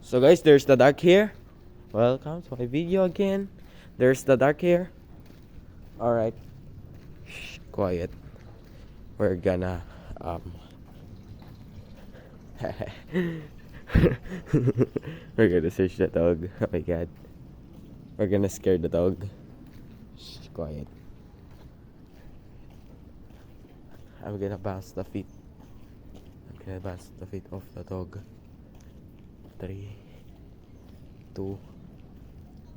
So guys, there's the dark here. Welcome to my video again. There's the dark here. Alright. Quiet. We're gonna we're gonna search the dog. Oh my god. We're gonna scare the dog. Shh, quiet. I'm gonna bounce the feet. I'm gonna bounce the feet of the dog. 3, 2,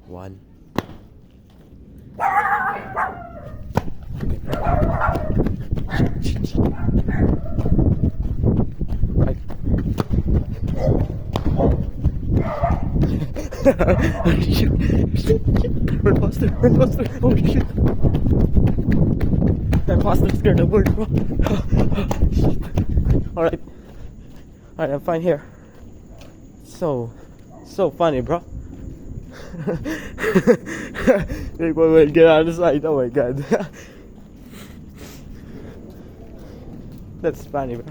1. Right. Shit. Run faster, run faster. Oh shit. That faster scared the bird, bro. Alright. Alright, I'm fine here. So funny, bro. Wait, get out of sight. Oh my god. That's funny, bro.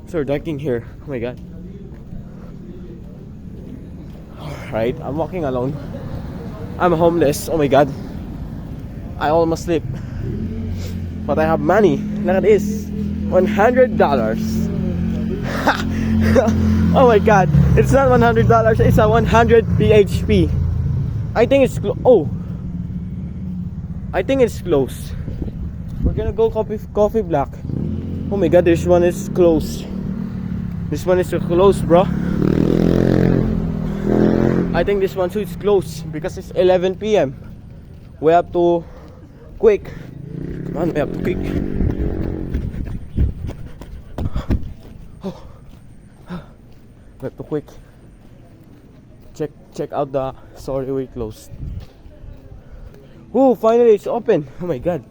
So dark in here. Oh my god. Alright, I'm walking alone. I'm homeless. Oh my god. I almost sleep. But I have money. Look at this. $100. Oh my god. It's not $100. It's a 100 PHP. I think it's I think it's close. We're gonna go coffee block. Oh my god, this one is close. This one is close, bro. I think this one too is close because it's 11 p.m. We have to quick. Come on, we have to quick. We have to quick. Check out the. Sorry, we closed. Oh, finally it's open. Oh my god.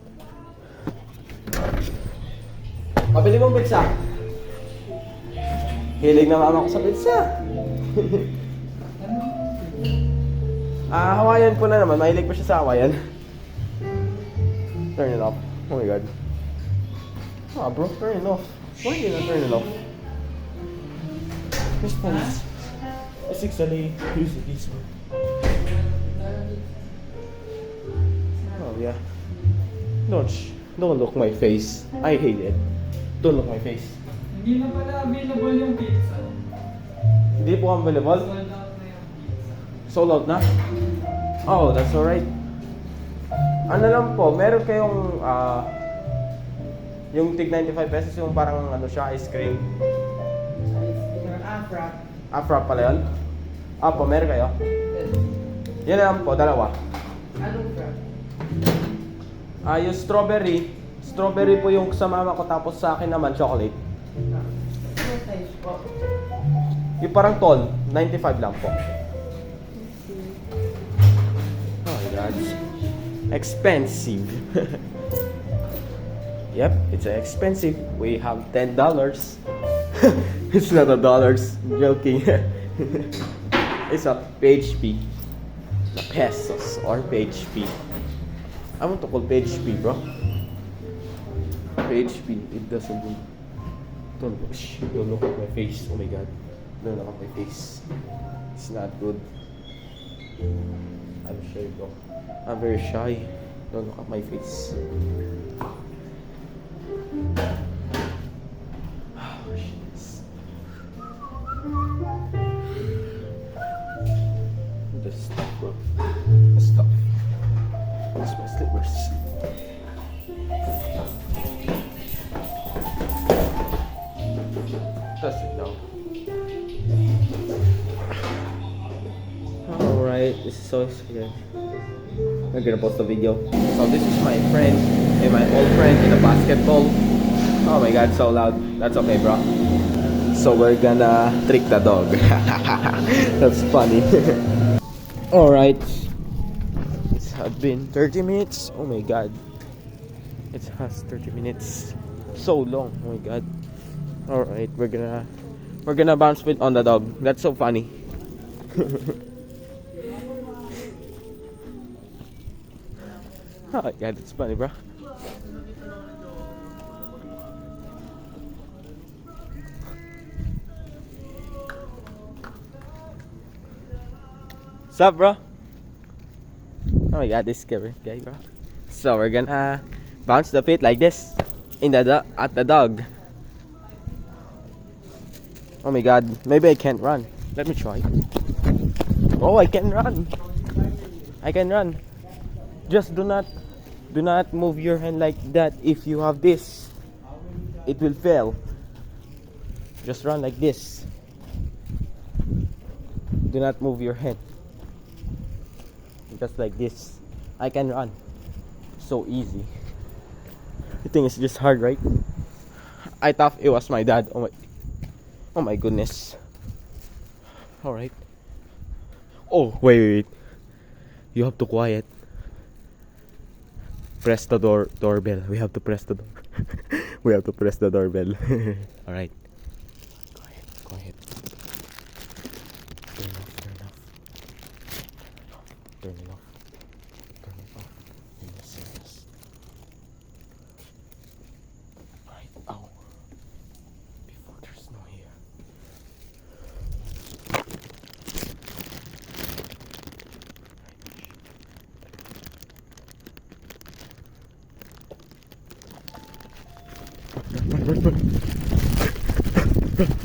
Pabili mong pizza. Hilig na mama ko sa pizza. Hawaiian ko na naman. Mahilig pa siya sa Hawaiian. Turn it off. Oh my god. Bro, turn it off. Why did I turn it off? This phone is actually using this one. Oh yeah. Don't look my face. I hate it. Don't look my face. Hindi na pala available yung pizza. Hindi po available? Sold out na yung pizza. Sold out na? Oh, that's alright. Ano lang po, meron kayong yung tig 95 pesos, yung parang ano siya, ice cream. Afra pala yun? Po, meron kayo? Yan lang po, dalawa. Anong frap? Yung strawberry. Strawberry po yung sa mama ko, tapos sa akin naman chocolate. Ano size po? Yung parang tall, 95 lang po. Oh my god. Expensive. Yep, it's expensive. We have $10. It's not a dollars. I'm joking. It's a PHP. Pesos or PHP. I want to call PHP, bro. PHP. It doesn't do. Don't look at my face. Oh my god. Don't look at my face. It's not good. I'm shy, bro. I'm very shy. Don't look at my face. Oh, shit. The stuff, bro. The stuff. Where's my slippers? That's it now. Alright, this is so scary. I'm gonna post a video. So this is my friend and my old friend in the basketball. Oh my god, so loud. That's okay, bro. So we're gonna trick the dog. That's funny. Alright. It's been 30 minutes. Oh my god. It has 30 minutes. So long. Oh my god. Alright, we're gonna bounce with on the dog. That's so funny. Oh yeah, that's funny, bro. Sup, bro? Oh my god, this scary guy, bro. So we're gonna bounce the feet like this in the at the dog. Oh my god, maybe I can't run. Let me try. Oh, I can run. I can run. Just do not move your hand like that. If you have this, it will fail. Just run like this. Do not move your head. Just like this. I can run. So easy. I think it's just hard, right? I thought it was my dad. Oh my goodness. All right. Oh wait. You have to quiet. Press the doorbell. We have to press the door. We have to press the doorbell. All right. Quiet. Turn off. Turn it off. In the serious. Right. Ow. Before there's no here.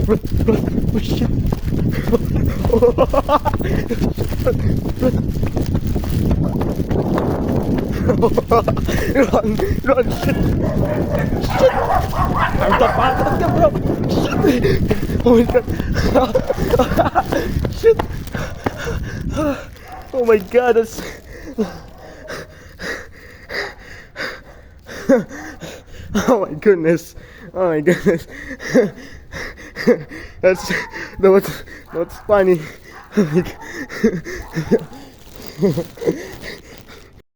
Run. Oh shit. Run, shit. I'm tapatat ka, bro. Shit. Oh my god. Shit. Oh my god, that's... Oh my goodness. Oh my goodness. That's funny. Oh my god.